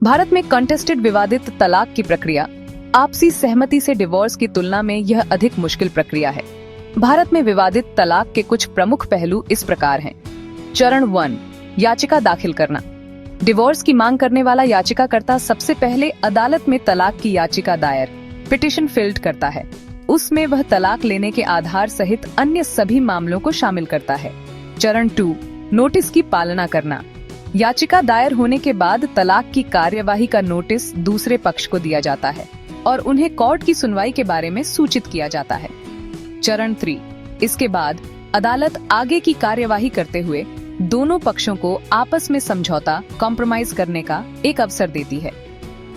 भारत में कंटेस्टेड विवादित तलाक की प्रक्रिया आपसी सहमति से डिवोर्स की तुलना में यह अधिक मुश्किल प्रक्रिया है। भारत में विवादित तलाक के कुछ प्रमुख पहलू इस प्रकार हैं। चरण 1, याचिका दाखिल करना। डिवोर्स की मांग करने वाला याचिकाकर्ता सबसे पहले अदालत में तलाक की याचिका दायर पिटीशन फिल्ड करता है। उसमें वह तलाक लेने के आधार सहित अन्य सभी मामलों को शामिल करता है। चरण 2, नोटिस की पालना करना। याचिका दायर होने के बाद तलाक की कार्यवाही का नोटिस दूसरे पक्ष को दिया जाता है और उन्हें कोर्ट की सुनवाई के बारे में सूचित किया जाता है। चरण 3, इसके बाद अदालत आगे की कार्यवाही करते हुए दोनों पक्षों को आपस में समझौता कॉम्प्रोमाइज करने का एक अवसर देती है।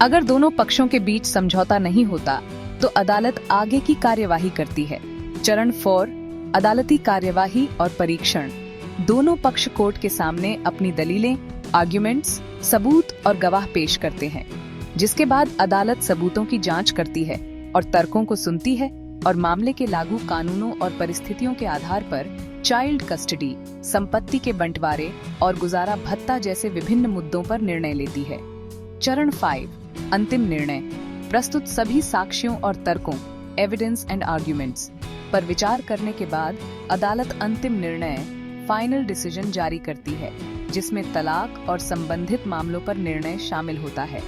अगर दोनों पक्षों के बीच समझौता नहीं होता तो अदालत आगे की कार्यवाही करती है। चरण 4, अदालती कार्यवाही और परीक्षण। दोनों पक्ष कोर्ट के सामने अपनी दलीलें, आर्ग्यूमेंट्स, सबूत और गवाह पेश करते हैं, जिसके बाद अदालत सबूतों की जांच करती है और तर्कों को सुनती है और मामले के लागू कानूनों और परिस्थितियों के आधार पर चाइल्ड कस्टडी, संपत्ति के बंटवारे और गुजारा भत्ता जैसे विभिन्न मुद्दों पर निर्णय लेती है। चरण 5, अंतिम निर्णय। प्रस्तुत सभी साक्ष्यों और तर्कों, एविडेंस एंड आर्ग्यूमेंट्स पर विचार करने के बाद अदालत अंतिम निर्णय, फाइनल डिसीजन जारी करती है, जिसमें तलाक और संबंधित मामलों पर निर्णय शामिल होता है।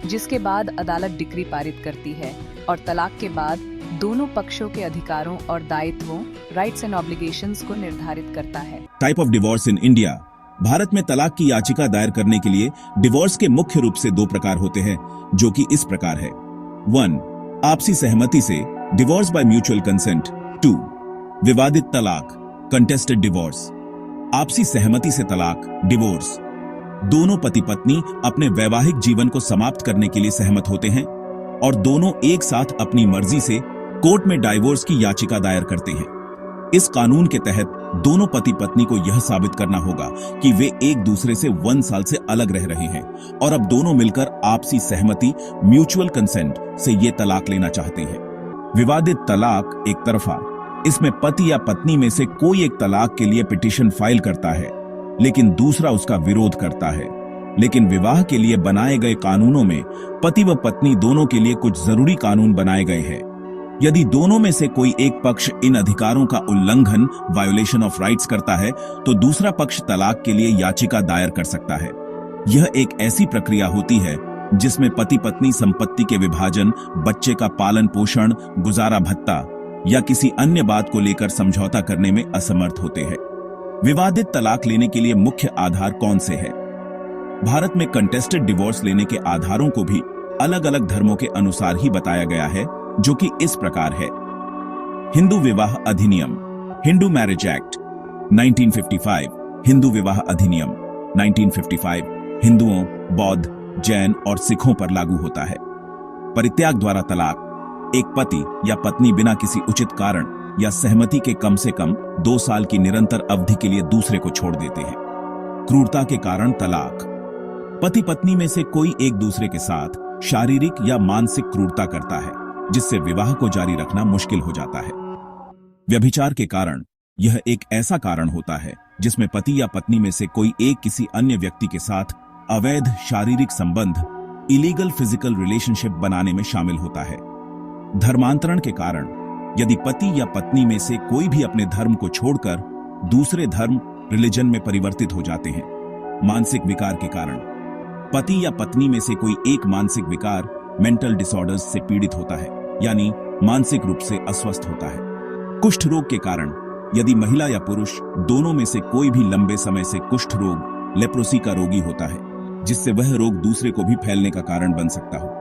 जिसके बाद अदालत डिक्री पारित करती है और तलाक के बाद दोनों पक्षों के अधिकारों और दायित्वों, राइट्स एंड ऑब्लिगेशंस को निर्धारित करता है। Type of divorce in India. Bharat में तलाक की याचिका दायर करने के लिए डिवोर्स के मुख्य रूप से 2 प्रकार होते हैं, जो कि इस प्रकार है। 1, आपसी सहमति से डिवोर्स बाय म्यूचुअल कंसेंट। 2, विवादित तलाक कंटेस्टेड डिवोर्स। आपसी सहमति से तलाक डिवोर्स। दोनों पति पत्नी अपने वैवाहिक जीवन को समाप्त करने के लिए सहमत होते हैं और दोनों एक साथ अपनी मर्जी से कोर्ट में डाइवोर्स की याचिका दायर करते हैं। इस कानून के तहत दोनों पति पत्नी को यह साबित करना होगा कि वे एक दूसरे से 1 साल से अलग रह रहे हैं और अब दोनों मिलकर आपसी सहमति म्यूचुअल कंसेंट से ये तलाक लेना चाहते हैं। विवादित तलाक एक तरफा। इसमें पति या पत्नी में से कोई एक तलाक के लिए पिटीशन फाइल करता है, लेकिन दूसरा उसका विरोध करता है। लेकिन विवाह के लिए बनाए गए कानूनों में पति व पत्नी दोनों के लिए कुछ जरूरी कानून बनाए गए हैं। यदि दोनों में से कोई एक पक्ष इन अधिकारों का उल्लंघन, वायोलेशन ऑफ राइट्स करता है, तो दूसरा पक्ष तलाक के लिए याचिका दायर कर सकता है। यह एक ऐसी प्रक्रिया होती है जिसमें पति पत्नी संपत्ति के विभाजन, बच्चे का पालन पोषण, गुजारा भत्ता या किसी अन्य बात को लेकर समझौता करने में असमर्थ होते हैं। विवादित तलाक लेने के लिए मुख्य आधार कौन से हैं? भारत में कंटेस्टेड डिवोर्स लेने के आधारों को भी अलग अलग धर्मों के अनुसार ही बताया गया है, जो कि इस प्रकार है। हिंदू विवाह अधिनियम, हिंदू मैरिज एक्ट 1955, हिंदू विवाह अधिनियम 1955 हिंदुओं, बौद्ध, जैन और सिखों पर लागू होता है। परित्याग द्वारा तलाक। एक पति या पत्नी बिना किसी उचित कारण या सहमति के कम से कम 2 साल की निरंतर अवधि के लिए दूसरे को छोड़ देते हैं। क्रूरता के कारण तलाक। पति पत्नी में से कोई एक दूसरे के साथ शारीरिक या मानसिक क्रूरता करता है, जिससे विवाह को जारी रखना मुश्किल हो जाता है। व्यभिचार के कारण। यह एक ऐसा कारण होता है जिसमें पति या पत्नी में से कोई एक किसी अन्य व्यक्ति के साथ अवैध शारीरिक संबंध, इलीगल फिजिकल रिलेशनशिप बनाने में शामिल होता है। धर्मांतरण के कारण। यदि पति या पत्नी में से कोई भी अपने धर्म को छोड़कर दूसरे धर्म, रिलीजन में परिवर्तित हो जाते हैं। मानसिक विकार के कारण। पति या पत्नी में से कोई एक मानसिक विकार, मेंटल डिसऑर्डर्स से पीड़ित होता है, यानी मानसिक रूप से अस्वस्थ होता है। कुष्ठ रोग के कारण। यदि महिला या पुरुष दोनों में से कोई भी लंबे समय से कुष्ठ रोग, लेप्रोसी का रोगी होता है, जिससे वह रोग दूसरे को भी फैलने का कारण बन सकता हो।